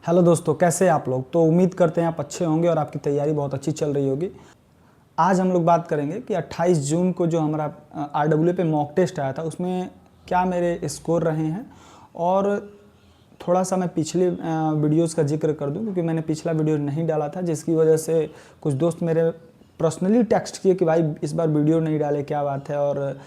Hello दोस्तों, कैसे हैं आप लोग। तो उम्मीद करते हैं आप अच्छे होंगे और आपकी तैयारी बहुत अच्छी चल रही होगी। आज हम लोग बात करेंगे कि 28 जून को जो हमारा आरडब्ल्यू पे मॉक टेस्ट आया था उसमें क्या मेरे स्कोर रहे हैं, और थोड़ा सा मैं पिछले वीडियोस का जिक्र कर दूं क्योंकि मैंने पिछला वीडियो नहीं डाला था, जिसकी वजह से कुछ दोस्त मेरे पर्सनली टेक्स्ट किए कि भाई इस बार वीडियो नहीं डाले, क्या बात है, और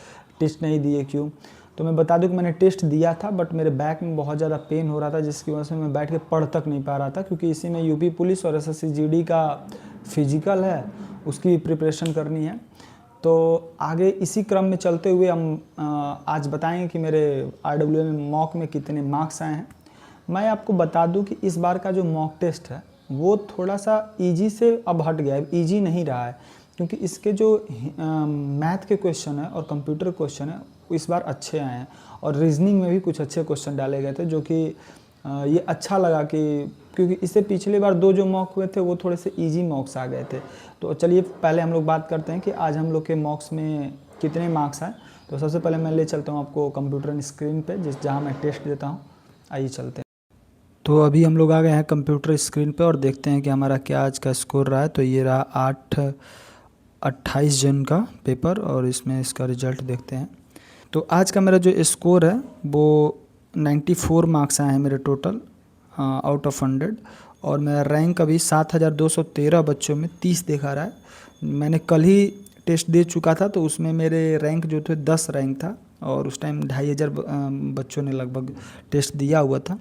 टेस्ट नहीं दिए क्यों। तो मैं बता दूं कि मैंने टेस्ट दिया था, बट मेरे बैक में बहुत ज़्यादा पेन हो रहा था, जिसकी वजह से मैं बैठ के पढ़ तक नहीं पा रहा था, क्योंकि इसी में यूपी पुलिस और एसएससी जीडी का फिजिकल है, उसकी प्रिपरेशन करनी है। तो आगे इसी क्रम में चलते हुए हम आज बताएंगे कि मेरे आरडब्ल्यू में मॉक में कितने मार्क्स आए हैं। मैं आपको बता दूं कि इस बार का जो मॉक टेस्ट है वो थोड़ा सा इजी से अब हट गया है, इजी नहीं रहा है, क्योंकि इसके जो मैथ के क्वेश्चन है और कंप्यूटर क्वेश्चन है इस बार अच्छे आए हैं, और रीजनिंग में भी कुछ अच्छे क्वेश्चन डाले गए थे, जो कि ये अच्छा लगा कि क्योंकि इससे पिछले बार दो जो मॉक हुए थे वो थोड़े से इजी मॉक्स आ गए थे। तो चलिए पहले हम लोग बात करते हैं कि आज हम लोग के मॉक्स में कितने मार्क्स आए। तो सबसे पहले मैं ले चलता हूँ आपको कंप्यूटर स्क्रीन पे जहाँ मैं टेस्ट देता हूँ। आइए चलते हैं। तो अभी हम लोग आ गए हैं कंप्यूटर स्क्रीन पे और देखते हैं कि हमारा क्या आज का स्कोर रहा है। तो ये रहा 28 जून का पेपर, और इसमें इसका रिजल्ट देखते हैं। तो आज का मेरा जो स्कोर है वो 94 मार्क्स आए हैं मेरे टोटल आउट ऑफ 100, और मेरा रैंक अभी 7213 बच्चों में 30 दिखा रहा है। मैंने कल ही टेस्ट दे चुका था, तो उसमें मेरे रैंक जो थे 10 रैंक था, और उस टाइम 2500 बच्चों ने लगभग टेस्ट दिया हुआ था।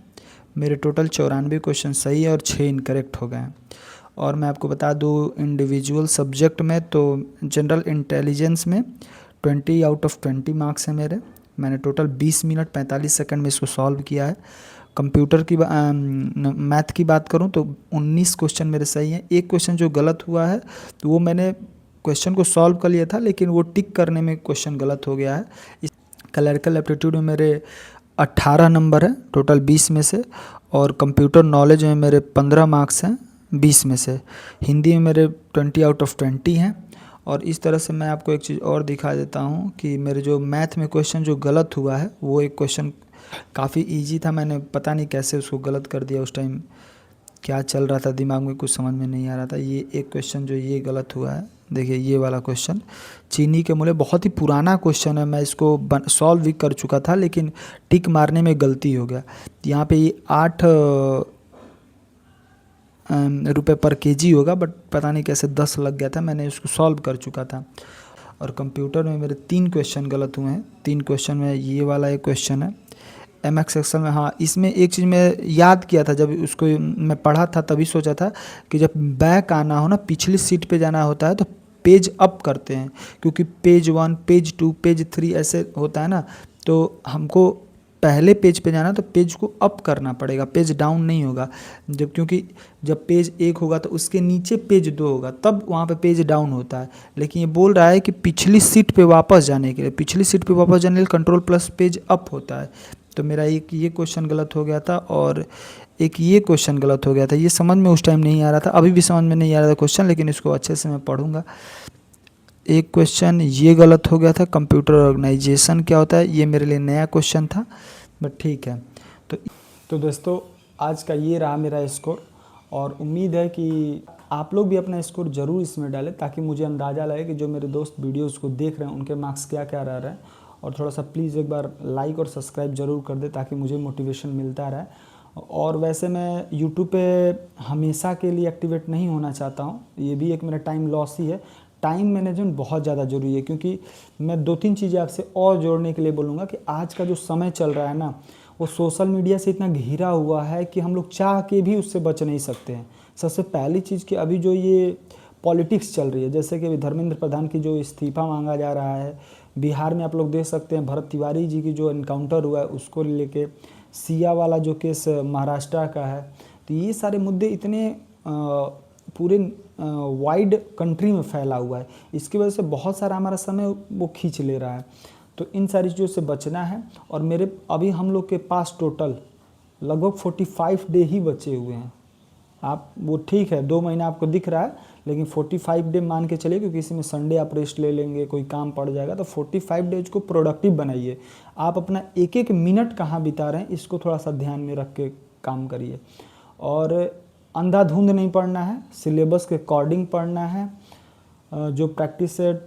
मेरे टोटल 94 क्वेश्चन सही है और 6 इनकरेक्ट हो गए हैं। और मैं आपको बता दूँ इंडिविजुअल सब्जेक्ट में तो जनरल इंटेलिजेंस में 20 आउट ऑफ 20 मार्क्स हैं मेरे। मैंने टोटल 20 मिनट 45 सेकंड में इसको सॉल्व किया है। कंप्यूटर की मैथ की बात करूं तो 19 क्वेश्चन मेरे सही हैं। एक क्वेश्चन जो गलत हुआ है तो वो मैंने क्वेश्चन को सॉल्व कर लिया था, लेकिन वो टिक करने में क्वेश्चन गलत हो गया है। इस क्लरिकल एप्टीट्यूड में मेरे 18 नंबर है टोटल 20 में से, और कंप्यूटर नॉलेज में मेरे 15 मार्क्स हैं 20 में से। हिंदी में मेरे 20 आउट ऑफ 20 हैं। और इस तरह से मैं आपको एक चीज़ और दिखा देता हूँ कि मेरे जो मैथ में क्वेश्चन जो गलत हुआ है वो एक क्वेश्चन काफ़ी इजी था, मैंने पता नहीं कैसे उसको गलत कर दिया। उस टाइम क्या चल रहा था दिमाग में कुछ समझ में नहीं आ रहा था। ये एक क्वेश्चन जो ये गलत हुआ है, देखिए ये वाला क्वेश्चन चीनी के मूल्य, बहुत ही पुराना क्वेश्चन है, मैं इसको सॉल्व भी कर चुका था, लेकिन टिक मारने में गलती हो गया। यहाँ पे ये 8 रुपये पर केजी होगा, बट पता नहीं कैसे 10 लग गया था, मैंने इसको सॉल्व कर चुका था। और कंप्यूटर में मेरे 3 क्वेश्चन गलत हुए हैं। 3 क्वेश्चन में ये वाला एक क्वेश्चन है एमएक्स एक्सेल में। हाँ, इसमें एक चीज़ मैं याद किया था, जब उसको मैं पढ़ा था तभी सोचा था कि जब बैक आना हो ना, पिछली सीट पे जाना होता है तो पेज अप करते हैं, क्योंकि पेज 1 पेज 2 पेज 3 ऐसे होता है ना, तो हमको पहले पेज पे जाना तो पेज को अप करना पड़ेगा, पेज डाउन नहीं होगा। क्योंकि जब पेज 1 होगा तो उसके नीचे पेज 2 होगा, तब वहाँ पे पेज डाउन होता है। लेकिन ये बोल रहा है कि पिछली सीट पे वापस जाने के लिए, पिछली सीट पे वापस जाने के लिए कंट्रोल प्लस पेज अप होता है। तो मेरा एक ये क्वेश्चन गलत हो गया था, और एक ये क्वेश्चन गलत हो गया था। ये समझ में उस टाइम नहीं आ रहा था, अभी भी समझ में नहीं आ रहा था क्वेश्चन, लेकिन इसको अच्छे से मैं पढ़ूंगा। एक क्वेश्चन ये गलत हो गया था, कंप्यूटर ऑर्गेनाइजेशन क्या होता है, ये मेरे लिए नया क्वेश्चन था, बट ठीक है। तो दोस्तों आज का ये रहा मेरा स्कोर, और उम्मीद है कि आप लोग भी अपना स्कोर ज़रूर इसमें डालें, ताकि मुझे अंदाज़ा लगे कि जो मेरे दोस्त वीडियोस को देख रहे हैं उनके मार्क्स क्या क्या रह रहे हैं। और थोड़ा सा प्लीज़ एक बार लाइक और सब्सक्राइब ज़रूर कर दे, ताकि मुझे मोटिवेशन मिलता रहे। और वैसे मैं यूट्यूब पे हमेशा के लिए एक्टिवेट नहीं होना चाहता हूँ, ये भी एक मेरा टाइम लॉस ही है। टाइम मैनेजमेंट बहुत ज़्यादा ज़रूरी है, क्योंकि मैं 2-3 चीज़ें आपसे और जोड़ने के लिए बोलूँगा कि आज का जो समय चल रहा है ना, वो सोशल मीडिया से इतना घिरा हुआ है कि हम लोग चाह के भी उससे बच नहीं सकते हैं। सबसे पहली चीज़ कि अभी जो ये पॉलिटिक्स चल रही है, जैसे कि अभी धर्मेंद्र प्रधान की जो इस्तीफ़ा मांगा जा रहा है, बिहार में आप लोग देख सकते हैं भरत तिवारी जी की जो इनकाउंटर हुआ है उसको लेके, सिया वाला जो केस महाराष्ट्र का है, तो ये सारे मुद्दे इतने पूरे वाइड कंट्री में फैला हुआ है, इसकी वजह से बहुत सारा हमारा समय वो खींच ले रहा है। तो इन सारी चीज़ों से बचना है। और मेरे अभी हम लोग के पास टोटल लगभग 45 डे ही बचे हुए हैं। आप वो ठीक है 2 महीना आपको दिख रहा है, लेकिन 45 डे मान के चलिए, क्योंकि इसी में संडे आप रेस्ट ले लेंगे, कोई काम पड़ जाएगा, तो 45 डेज को प्रोडक्टिव बनाइए। आप अपना एक एक मिनट कहाँ बिता रहे हैं इसको थोड़ा सा ध्यान में रख के काम करिए। और अंधाधुंध नहीं पढ़ना है, सिलेबस के अकॉर्डिंग पढ़ना है। जो प्रैक्टिस सेट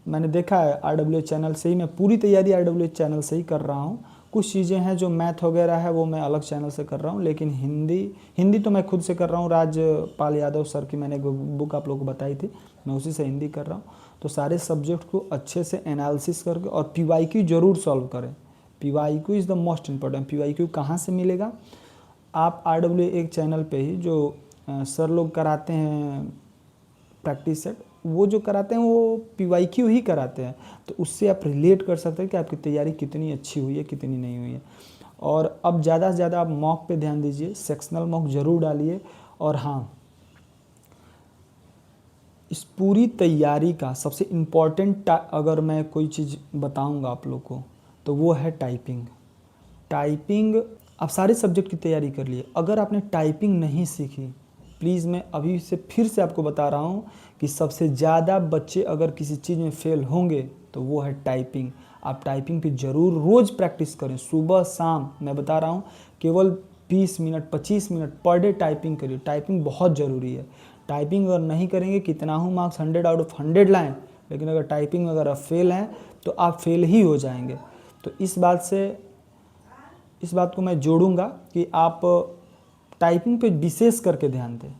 मैंने देखा है RWH चैनल से ही, मैं पूरी तैयारी RWH चैनल से ही कर रहा हूँ। कुछ चीज़ें हैं जो मैथ वगैरह है वो मैं अलग चैनल से कर रहा हूँ, लेकिन हिंदी तो मैं खुद से कर रहा हूँ। राजपाल यादव सर की मैंने बुक आप लोगों को बताई थी, मैं उसी से हिंदी कर रहा हूँ। तो सारे सब्जेक्ट को अच्छे से एनालिसिस करके और PYQ ज़रूर सॉल्व करें। PYQ is the most important. PYQ कहाँ से मिलेगा? आप RWH चैनल पे ही जो सर लोग कराते हैं प्रैक्टिस सेट, वो जो कराते हैं वो PYQ ही कराते हैं। तो उससे आप रिलेट कर सकते हैं कि आपकी तैयारी कितनी अच्छी हुई है, कितनी नहीं हुई है। और अब ज़्यादा से ज़्यादा आप मॉक पे ध्यान दीजिए, सेक्शनल मॉक ज़रूर डालिए। और हाँ, इस पूरी तैयारी का सबसे इम्पॉर्टेंट अगर मैं कोई चीज़ बताऊंगा आप लोग को तो वो है टाइपिंग। टाइपिंग, आप सारे सब्जेक्ट की तैयारी कर लिए, अगर आपने टाइपिंग नहीं सीखी, प्लीज़ मैं अभी से फिर से आपको बता रहा हूँ कि सबसे ज़्यादा बच्चे अगर किसी चीज़ में फेल होंगे तो वो है टाइपिंग। आप टाइपिंग पे ज़रूर रोज़ प्रैक्टिस करें, सुबह शाम। मैं बता रहा हूँ केवल 20 minute 25 minute per day typing करिए। टाइपिंग बहुत ज़रूरी है। टाइपिंग अगर नहीं करेंगे, कितना हूँ मार्क्स 100 आउट ऑफ 100 लाएँ, लेकिन अगर टाइपिंग अगर आप फेल हैं तो आप फेल ही हो जाएंगे। तो इस बात को मैं जोड़ूंगा कि आप टाइपिंग पे विशेष करके ध्यान दें।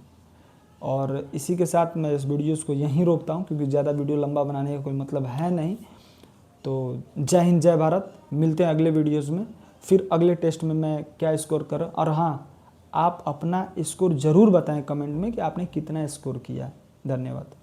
और इसी के साथ मैं इस वीडियोस को यहीं रोकता हूं, क्योंकि ज़्यादा वीडियो लंबा बनाने का कोई मतलब है नहीं। तो जय हिंद, जय भारत। मिलते हैं अगले वीडियोस में, फिर अगले टेस्ट में मैं क्या स्कोर कर रहा हूं। और हाँ, आप अपना स्कोर ज़रूर बताएं कमेंट में कि आपने कितना स्कोर किया। धन्यवाद।